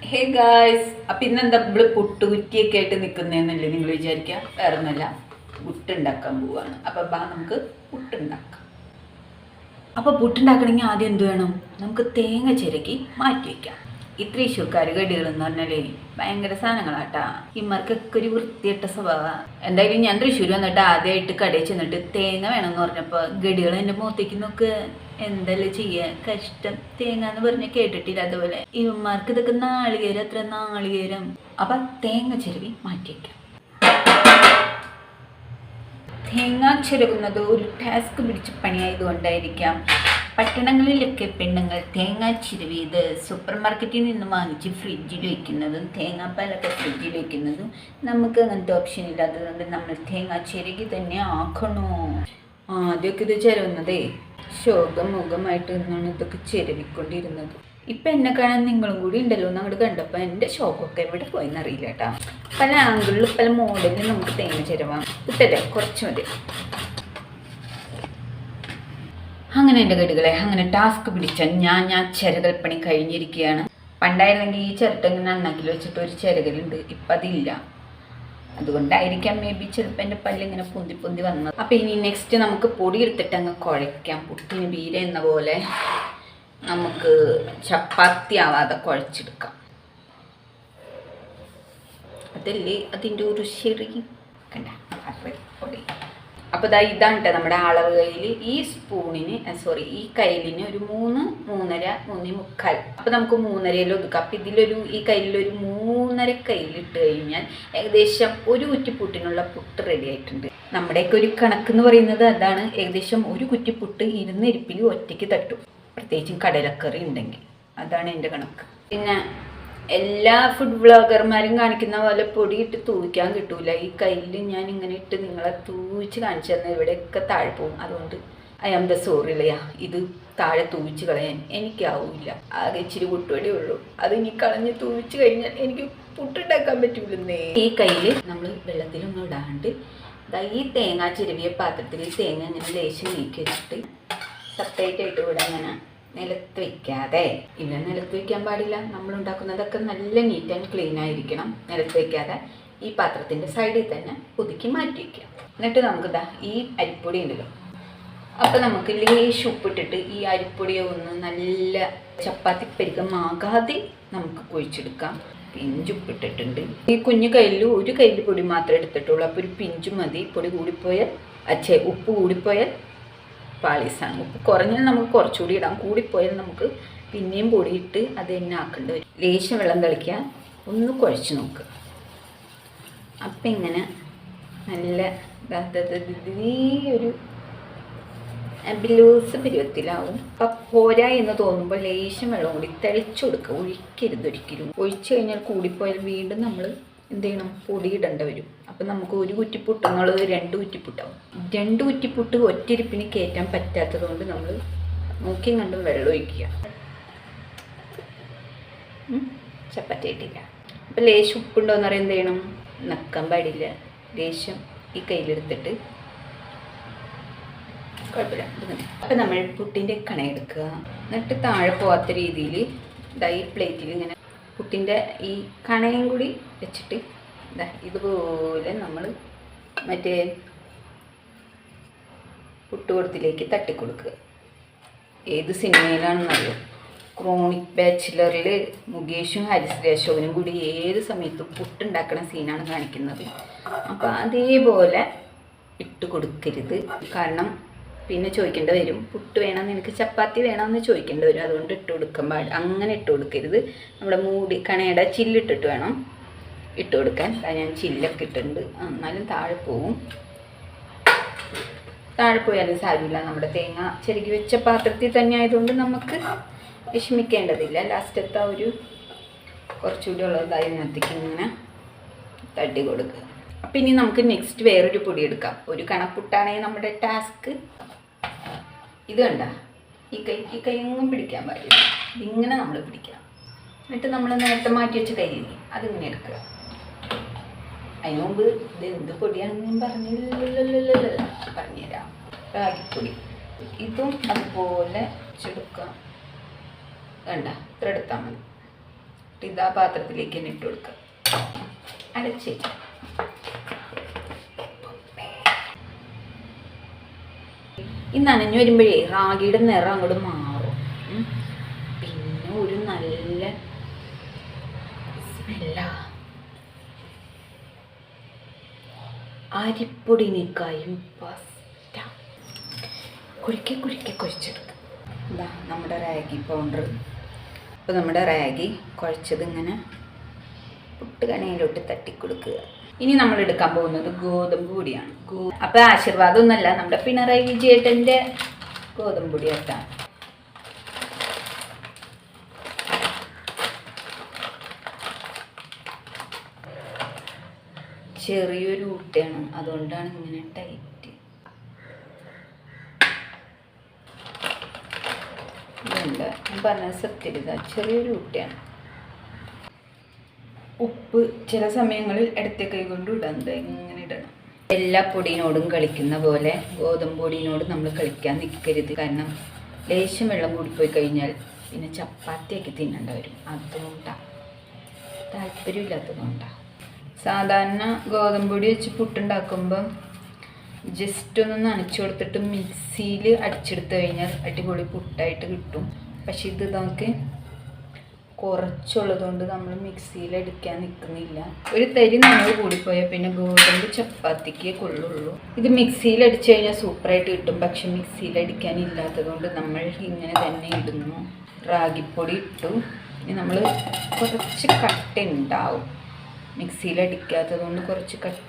Hey guys, അപ്പം ഇന്നെന്താ നമ്മൾ പുട്ടുകുറ്റിയൊക്കെ ആയിട്ട് നിൽക്കുന്നതെന്നല്ലേ നിങ്ങൾ വിചാരിക്കുക? വേറൊന്നുമല്ല, പുട്ടുണ്ടാക്കാൻ പോവാണ്. അപ്പം ബാ നമുക്ക് പുട്ടുണ്ടാക്കാം. അപ്പോൾ പുട്ടുണ്ടാക്കണമെങ്കിൽ ആദ്യം എന്ത് വേണം? നമുക്ക് തേങ്ങ ചിരകി മാറ്റി വയ്ക്കാം. ഈ തൃശ്ശൂർക്കാർ ഗഡികളെന്ന് പറഞ്ഞാലേ ഭയങ്കര സാധനങ്ങളാട്ടാ. ഇമാർക്കൊക്കെ ഒരു വൃത്തിയിട്ട സ്വഭാവമാണ്. എന്തായാലും ഞാൻ തൃശ്ശൂർ വന്നിട്ട് ആദ്യമായിട്ട് കടയിൽ ചെന്നിട്ട് തേങ്ങ വേണമെന്ന് പറഞ്ഞപ്പോൾ ഗഡികൾ എൻ്റെ മുഖത്തേക്ക് നോക്ക്. എന്തല്ലേ ചെയ്യാൻ, കഷ്ടം. തേങ്ങ എന്ന് പറഞ്ഞാൽ കേട്ടിട്ടില്ല. അതുപോലെ ഇവന്മാർക്ക് ഇതൊക്കെ നാളികേരം, അത്ര നാളികേരം. അപ്പം തേങ്ങ ചിരവി മാറ്റി വയ്ക്കാം. തേങ്ങ ചിരകുന്നത് ഒരു ടാസ്ക് പിടിച്ച പണിയായതുകൊണ്ടായിരിക്കാം പട്ടണങ്ങളിലൊക്കെ പെണ്ണുങ്ങൾ തേങ്ങ ചിരവിയത് സൂപ്പർ മാർക്കറ്റിൽ നിന്ന് വാങ്ങിച്ച് ഫ്രിഡ്ജിൽ വയ്ക്കുന്നതും തേങ്ങാപ്പാലൊക്കെ ഫ്രിഡ്ജിൽ വയ്ക്കുന്നതും നമുക്ക് അങ്ങനത്തെ ഓപ്ഷൻ ഇല്ലാത്തതുകൊണ്ട് നമ്മൾ തേങ്ങ ചിരകി തന്നെ ആക്കണോ. ആദ്യമൊക്കെ ഇത് ചിരവുന്നതേ ശോകമുഖമായിട്ട് നിന്നാണ് ഇതൊക്കെ ചിരവിക്കൊണ്ടിരുന്നത്. ഇപ്പം എന്നെ കാണാൻ നിങ്ങളും കൂടി ഉണ്ടല്ലോ എന്ന് അങ്ങോട്ട് കണ്ടപ്പോൾ എൻ്റെ ഷോക്കൊക്കെ എവിടെ പോയെന്നറിയില്ല കേട്ടോ. പല ആംഗിളിൽ പല മോഡലിൽ നമുക്ക് തേങ്ങ ചിരവാം. ഇട്ടല്ലേ കുറച്ച് മതി. അങ്ങനെ എൻ്റെ ഗഡികളെ, അങ്ങനെ ടാസ്ക് പിടിച്ച ഞാൻ ചിരകൽപ്പണി കഴിഞ്ഞിരിക്കുകയാണ്. പണ്ടായിരുന്നെങ്കിൽ ഈ ചിരട്ട ഇങ്ങനെ നന്നാക്കി വെച്ചിട്ട് ഒരു ചിരകലുണ്ട്, ഇപ്പം അതില്ല. അതുകൊണ്ടായിരിക്കാം മേ ബി ചിലപ്പോൾ എൻ്റെ പല്ലിങ്ങനെ പൊന്തി പൊന്തി വന്നത്. അപ്പം ഇനി നെക്സ്റ്റ് നമുക്ക് പൊടി എടുത്തിട്ട് അങ്ങ് കുഴയ്ക്കാം. പുട്ടിന് ബീര എന്ന പോലെ നമുക്ക് ചപ്പാത്തി ആവാതെ കുഴച്ചെടുക്കാം. അതല്ലേ അതിൻ്റെ ഒരു ശരി കണ്ട പൊടി. അപ്പോൾ ഇതാണ് കേട്ടോ നമ്മുടെ അളവ് കയ്യിൽ. ഈ സ്പൂണിന് ഈ കയ്യിലിന് ഒരു 3, 3.5, 3.25. അപ്പോൾ നമുക്ക് 3.5 ഒതുക്കാം. അപ്പം ഈ കയ്യിലൊരു 3.5 കയ്യിലിട്ട് കഴിഞ്ഞാൽ ഏകദേശം ഒരു കുറ്റിപ്പുട്ടിനുള്ള പുട്ട് റെഡി ആയിട്ടുണ്ട്. നമ്മുടെയൊക്കെ ഒരു കണക്കെന്ന് പറയുന്നത് അതാണ്. ഏകദേശം ഒരു കുറ്റിപ്പുട്ട് ഇരുന്നിരിപ്പിൽ ഒറ്റയ്ക്ക് തട്ടും, പ്രത്യേകിച്ചും കടലക്കറി ഉണ്ടെങ്കിൽ. അതാണ് എൻ്റെ കണക്ക്. പിന്നെ എല്ലാ ഫുഡ് വ്ളോഗർമാരും കാണിക്കുന്ന പോലെ പൊടിയിട്ട് തൂവിക്കാൻ കിട്ടൂല. ഈ കയ്യിൽ ഞാൻ ഇങ്ങനെ ഇട്ട് നിങ്ങളെ തൂവിച്ച് കാണിച്ചു തന്നാൽ ഇവിടെയൊക്കെ താഴെ പോകും. അതുകൊണ്ട് ഐ ആം ദ സോറിലയാ, ഇത് താഴെ തൂവിച്ച് കളയാൻ എനിക്കാവില്ല. ആകെ ഇച്ചിരി പുട്ടുപൊടിയേ ഉള്ളൂ. അത് ഇനി കളഞ്ഞ് തൂവിച്ച് കഴിഞ്ഞാൽ എനിക്ക് പുട്ടുണ്ടാക്കാൻ പറ്റൂലെന്നേ. ഈ കയ്യിൽ നമ്മൾ വെള്ളത്തിലൊന്നും ഇടാണ്ട് ഈ തേങ്ങ ചിരവിയ പാത്രത്തിൽ തേങ്ങ ഇങ്ങനെ ലേശം നീക്കി വെച്ചിട്ട് സെപ്പറേറ്റ് ആയിട്ട് ഇവിടെ അങ്ങനെ നിലത്ത് വയ്ക്കാതെ. ഇല്ല, നിലത്ത് വയ്ക്കാൻ പാടില്ല. നമ്മൾ ഉണ്ടാക്കുന്നതൊക്കെ നല്ല നീറ്റ് ആൻഡ് ക്ലീൻ ആയിരിക്കണം. നിലത്ത് വയ്ക്കാതെ ഈ പാത്രത്തിൻ്റെ സൈഡിൽ തന്നെ ഒതുക്കി മാറ്റി വയ്ക്കുക. എന്നിട്ട് നമുക്ക് ഈ അരിപ്പൊടി ഉണ്ടല്ലോ, അപ്പം നമുക്ക് ലേശം ഉപ്പിട്ടിട്ട് ഈ അരിപ്പൊടിയെ ഒന്ന് നല്ല ചപ്പാത്തി പരിക്കമാകാതെ നമുക്ക് കുഴിച്ചെടുക്കാം. പിഞ്ചുപ്പിട്ടിട്ടുണ്ട്. ഈ കുഞ്ഞു കയ്യിൽ ഒരു കയ്യിൽ പൊടി മാത്രമേ എടുത്തിട്ടുള്ളൂ. അപ്പോൾ ഒരു പിഞ്ചു മതി. പൊടി കൂടിപ്പോയാൽ ഉപ്പ് കൂടിപ്പോയാൽ പാളീസാണ്. ഉപ്പ് കുറഞ്ഞാൽ നമുക്ക് കുറച്ചുകൂടി ഇടാം, കൂടിപ്പോയാൽ നമുക്ക് പിന്നെയും പൊടിയിട്ട് അത് തന്നെ ആക്കേണ്ടി വരും. ലേശം വെള്ളം തളിക്കാൻ ഒന്ന് കുഴച്ച് നോക്കുക. അപ്പം ഇങ്ങനെ നല്ല ഒരു ലൂസ് പരുവത്തിലാവും. അപ്പം പോരാ എന്ന് തോന്നുമ്പോൾ ലേശം വെള്ളം കൂടി തെളിച്ചു കൊടുക്കുക. ഒഴിക്കരുത് ഒരിക്കലും. ഒഴിച്ചു കഴിഞ്ഞാൽ കൂടിപ്പോയാൽ വീണ്ടും നമ്മൾ എന്ത് ചെയ്യണം? പൊടി ഇടേണ്ടി വരും. അപ്പം നമുക്ക് ഒരു കുറ്റിപ്പുട്ട് എന്നുള്ളത് 2 കുറ്റിപ്പുട്ടാവും. 2 കുറ്റിപ്പുട്ട് ഒറ്റയിരിപ്പിന് കയറ്റാൻ പറ്റാത്തത് കൊണ്ട് നമ്മൾ നോക്കിയും കണ്ടും വെള്ളം ഒഴിക്കുക. ചപ്പാത്തി ആയിട്ടില്ല. അപ്പം ലേശം ഉപ്പുണ്ടോ എന്ന് പറയാൻ എന്ത് ചെയ്യണം? നക്കാൻ പാടില്ല. ലേശം ഈ കയ്യിലെടുത്തിട്ട് കുഴപ്പമില്ല. അപ്പം നമ്മൾ പുട്ടിൻ്റെ കണയെടുക്കുക. എന്നിട്ട് താഴെ പോകാത്ത രീതിയിൽ ഈ പ്ലേറ്റിൽ ഇങ്ങനെ പുട്ടിൻ്റെ ഈ കണയും കൂടി വെച്ചിട്ട് ഇതുപോലെ നമ്മൾ മറ്റേ പുട്ടുകൊടുത്തിലേക്ക് തട്ടിക്കൊടുക്കുക. ഏത് സിനിമയിലാണെന്നറിയോ? ക്രോണിക് ബാച്ചിലറിൽ മുകേഷും ഹരിശ്രീ അശോകനും കൂടി ഏത് സമയത്തും പുട്ടുണ്ടാക്കുന്ന സീനാണ് കാണിക്കുന്നത്. അപ്പോൾ അതേപോലെ ഇട്ട് കൊടുക്കരുത്. കാരണം പിന്നെ ചോദിക്കേണ്ടി വരും, പുട്ട് വേണം നിനക്ക്, ചപ്പാത്തി വേണമെന്ന് ചോദിക്കേണ്ടി വരും. അതുകൊണ്ട് ഇട്ട് കൊടുക്കാൻ പാടില്ല. അങ്ങനെ ഇട്ട് കൊടുക്കരുത്. നമ്മുടെ കണയുടെ ചില്ലിട്ടിട്ട് വേണം ഇട്ട് കൊടുക്കാൻ. ഞാൻ ചില്ലൊക്കെ ഇട്ടിട്ടുണ്ട്. എന്നാലും താഴെ പോവും. താഴെ പോയാലും സാരമില്ല. നമ്മുടെ തേങ്ങ ചെറുകി വെച്ച പാത്രത്തിൽ തന്നെ ആയതുകൊണ്ട് നമുക്ക് വിഷമിക്കേണ്ടതില്ല. ലാസ്റ്റത്തെ ഒരു കുറച്ചുകൂടി ഉള്ളതായി ഇതിനകത്തേക്ക് ഇങ്ങനെ തട്ടി കൊടുക്കുക. അപ്പം ഇനി നമുക്ക് നെക്സ്റ്റ് വേറൊരു പൊടി എടുക്കാം. ഒരു കണപ്പുട്ടാണെങ്കിൽ നമ്മുടെ ടാസ്ക് ഇത് കണ്ട, ഈ കൈ ഒന്നും പിടിക്കാൻ പാടില്ല. ഇങ്ങനെ നമ്മൾ പിടിക്കണം. എന്നിട്ട് നമ്മൾ നേരത്തെ മാറ്റി വെച്ച കൈയില്ലേ, അതിങ്ങനെ എടുക്കുക. അതിന് മുമ്പ് ഇത് എന്ത് പൊടിയാണെന്ന് ഞാൻ പറഞ്ഞുതരാം. റാഗിപ്പൊടി. ഇതും അതുപോലെ ചെടുക്കാം. വേണ്ട ഇത്ര എടുത്താൽ മതി. ഇതാ പാത്രത്തിലേക്ക് തന്നെ ഇട്ട് കൊടുക്കുക. അടച്ച് ഈ നനഞ്ഞു വരുമ്പോഴേ റാഗിയുടെ നിറം അങ്ങോട്ട് മാറും. പിന്നെ ഒരു നല്ല സ്മെല്ലാ. അരിപ്പൊടിനേക്കായും കുഴിക്കെ കുഴിച്ചെടുക്കുക. ഇതാ നമ്മുടെ റാഗി പൗഡർ. അപ്പോൾ നമ്മുടെ റാഗി കുഴച്ചത് ഇങ്ങനെ പുട്ടുകണയിലോട്ട് തട്ടിക്കൊടുക്കുക. ഇനി നമ്മൾ എടുക്കാൻ പോകുന്നത് ഗോതമ്പ് പൊടിയാണ്. അപ്പോൾ ആശീർവാദമൊന്നുമല്ല, നമ്മുടെ പിണറായി വിജയേട്ടൻ്റെ ഗോതമ്പ് പൊടി ആട്ടാണ്. ചെറിയൊരു ഊട്ടയാണ്, അതുകൊണ്ടാണ് ഇങ്ങനെ ടൈറ്റ്. ഇതുണ്ട് ഞാൻ പറഞ്ഞ സത്യത, ചെറിയൊരു ഊട്ടയാണ്. ഉപ്പ് ചില സമയങ്ങളിൽ ഇടത്തെ കൈ കൊണ്ട് ഇടുന്നത് ഇങ്ങനെ ഇടണം. എല്ലാ പൊടിയിനോടും കളിക്കുന്ന പോലെ ഗോതമ്പ് പൊടിയിനോട് നമ്മൾ കളിക്കാൻ നിൽക്കരുത്. കാരണം ലേശം വെള്ളം കൂടിപ്പോയി കഴിഞ്ഞാൽ പിന്നെ ചപ്പാത്തിയൊക്കെ തിന്നേണ്ട വരും. അതുകൊണ്ടാണ്, താല്പര്യമില്ലാത്തതുകൊണ്ടാണ്. സാധാരണ ഗോതമ്പ് പൊടി വെച്ച് പുട്ടുണ്ടാക്കുമ്പം ജസ്റ്റ് ഒന്ന് നനച്ചു കൊടുത്തിട്ട് മിക്സിയിൽ അടിച്ചെടുത്ത് കഴിഞ്ഞാൽ അടിപൊളി പുട്ടായിട്ട് കിട്ടും. പക്ഷെ ഇത് നമുക്ക് കുറച്ചുള്ളതുകൊണ്ട് നമ്മൾ മിക്സിയിൽ അടിക്കാൻ നിൽക്കുന്നില്ല. ഒരു തരി നനവ് കൂടിപ്പോയാൽ പിന്നെ ഗോതമ്പ് ചപ്പാത്തിക്ക് കൊള്ളുള്ളൂ. ഇത് മിക്സിയിൽ അടിച്ചു കഴിഞ്ഞാൽ സൂപ്പറായിട്ട് കിട്ടും. പക്ഷെ മിക്സിയിൽ അടിക്കാനില്ലാത്തതുകൊണ്ട് നമ്മൾ ഇങ്ങനെ തന്നെ ഇടുന്നു. റാഗിപ്പൊടി ഇട്ടു. ഇനി നമ്മൾ കുറച്ച് കട്ട ഉണ്ടാവും, മിക്സിയിൽ അടിക്കാത്തത് കൊണ്ട് കുറച്ച് കട്ട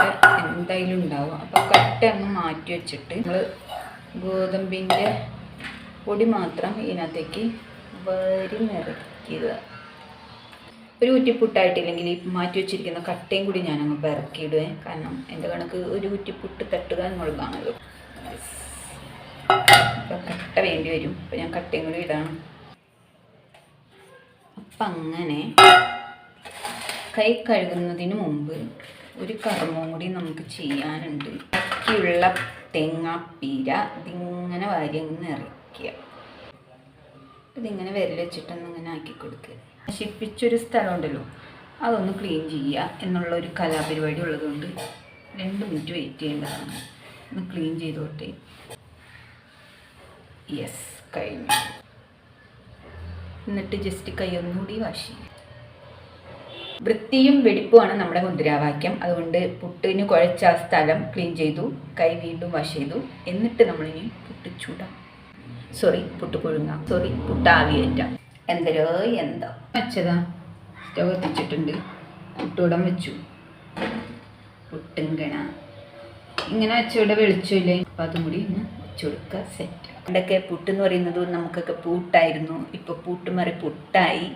എന്തായാലും ഉണ്ടാവും. അപ്പോൾ കട്ട അങ്ങ് മാറ്റി വെച്ചിട്ട് നമ്മൾ ഗോതമ്പിൻ്റെ പൊടി മാത്രം ഇതിനകത്തേക്ക് വരി നിറയ്ക്കുക. ഒരു കുറ്റിപ്പുട്ടായിട്ടില്ലെങ്കിൽ മാറ്റി വെച്ചിരിക്കുന്ന കട്ടയും കൂടി ഞാനങ്ങ് പിറക്കിയിടുവേ. കാരണം എൻ്റെ കണക്ക് ഒരു കുറ്റിപ്പുട്ട് തട്ടുക എന്നുള്ളതാണല്ലോ. അപ്പോൾ കട്ട വേണ്ടി വരും. അപ്പോൾ ഞാൻ കട്ടയും കൂടി ഇടണം. അപ്പം അങ്ങനെ കൈ കഴുകുന്നതിന് മുമ്പ് ഒരു കർമ്മവും കൂടി നമുക്ക് ചെയ്യാനുണ്ട്. ബാക്കിയുള്ള തേങ്ങാപ്പീര ഇതിങ്ങനെ വാരി അങ്ങ് നിറയ്ക്കുക. ഇതിങ്ങനെ വിരൽ വെച്ചിട്ടൊന്ന് ഇങ്ങനെ ആക്കി കൊടുക്കുക. നശിപ്പിച്ചൊരു സ്ഥലമുണ്ടല്ലോ, അതൊന്ന് ക്ലീൻ ചെയ്യുക എന്നുള്ളൊരു കലാപരിപാടി ഉള്ളതുകൊണ്ട് 2 മിനിറ്റ് വെയിറ്റ് ചെയ്യേണ്ടതാണ്. ഒന്ന് ക്ലീൻ ചെയ്തോട്ടെ. യെസ്, കഴിഞ്ഞു. എന്നിട്ട് ജസ്റ്റ് കൈ ഒന്നുകൂടി വാഷ് ചെയ്യുക. വൃത്തിയും വെടിപ്പുമാണ് നമ്മുടെ മുദ്രാവാക്യം. അതുകൊണ്ട് പുട്ടിന് കുഴച്ച ആ സ്ഥലം ക്ലീൻ ചെയ്തു, കൈ വീണ്ടും വാഷ് ചെയ്തു. എന്നിട്ട് നമ്മളിനി പുട്ട് ചൂടാം. പുട്ട് പുഴുങ്ങാം. പുട്ട് ആവിയേറ്റാം. എന്തോ വെച്ചതാ, സ്റ്റവ് എത്തിച്ചിട്ടുണ്ട്. പുട്ടൂടം വെച്ചു. പുട്ടുങ്കണ ഇങ്ങനെ വെച്ചിവിടെ വെളിച്ചില്ലേ, അപ്പം അതും കൂടി ഒന്ന് വെച്ചു കൊടുക്കുക. സെറ്റ്. പണ്ടൊക്കെ പുട്ടെന്ന് പറയുന്നത് നമുക്കൊക്കെ പൂട്ടായിരുന്നു. ഇപ്പോൾ പൂട്ടുമാറി പുട്ടായി.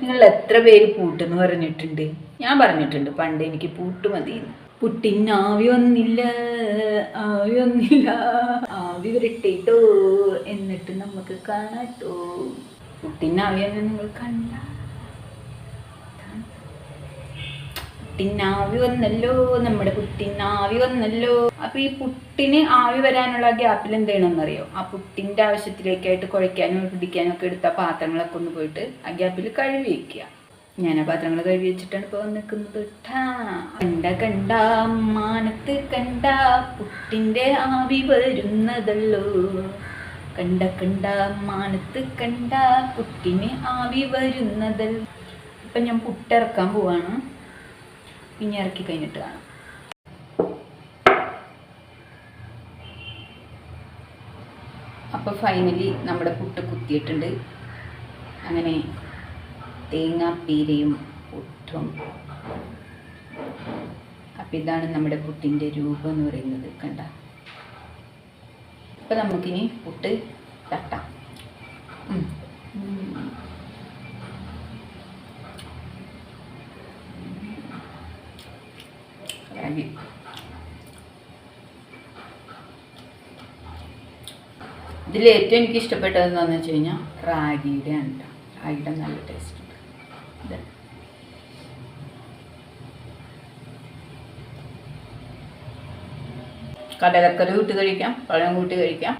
നിങ്ങൾ എത്ര പേര് പൂട്ടെന്ന് പറഞ്ഞിട്ടുണ്ട്? ഞാൻ പറഞ്ഞിട്ടുണ്ട് പണ്ട് എനിക്ക് പൂട്ട് മതിയെന്ന്. പുട്ടിന് ആവി വന്നില്ല, ആവി വരട്ടേട്ടോ, എന്നിട്ട് നമുക്ക് കാണാട്ടോ. പുട്ടിന് ആവി വന്ന് നിങ്ങൾ കണ്ട? പുട്ടിനാവി വന്നല്ലോ, നമ്മുടെ പുട്ടിനാവി വന്നല്ലോ. അപ്പൊ ഈ പുട്ടിന് ആവി വരാനുള്ള ഗ്യാപ്പിൽ എന്ത് ചെയ്യണമെന്നറിയോ? ആ പുട്ടിന്റെ ആവശ്യത്തിലേക്കായിട്ട് കുഴയ്ക്കാനും പിടിക്കാനും ഒക്കെ എടുത്ത പാത്രങ്ങളൊക്കെ ഒന്ന് പോയിട്ട് ആ ഗ്യാപ്പിൽ കഴുകി വെക്കുക. ഞാൻ ആ പാത്രങ്ങൾ കഴുകി വെച്ചിട്ടാണ് ഇപ്പോൾ നിൽക്കുന്നത്. കണ്ട മാനത്ത് കണ്ട പുട്ടിന്റെ ആവി വരുന്നതല്ലോ. കണ്ട മാനത്ത് കണ്ട പുട്ടിന് ആവി വരുന്നതല്ലോ. ഇപ്പം ഞാൻ പുട്ടിറക്കാൻ പോവാണ്. പിന്നെ ഇറക്കി കഴിഞ്ഞിട്ട് കാണാം. അപ്പോൾ ഫൈനലി നമ്മുടെ പുട്ട് കുത്തിയിട്ടുണ്ട്. അങ്ങനെ തേങ്ങാപ്പീരയും പുട്ടും. അപ്പം ഇതാണ് നമ്മുടെ പുട്ടിൻ്റെ രൂപം എന്ന് പറയുന്നത്. കണ്ട. അപ്പം നമുക്കിനി പുട്ട് തട്ടാം. ഇതിൽ ഏറ്റവും എനിക്ക് ഇഷ്ടപ്പെട്ടത് എന്താണെന്ന് വെച്ച് കഴിഞ്ഞാൽ റാഗിയുടെ ആണ്. റാഗിയുടെ നല്ല ടേസ്റ്റ് ഉണ്ട്. ഇത് കടലക്കറി കൂട്ടി കഴിക്കാം, പഴം കൂട്ടി കഴിക്കാം.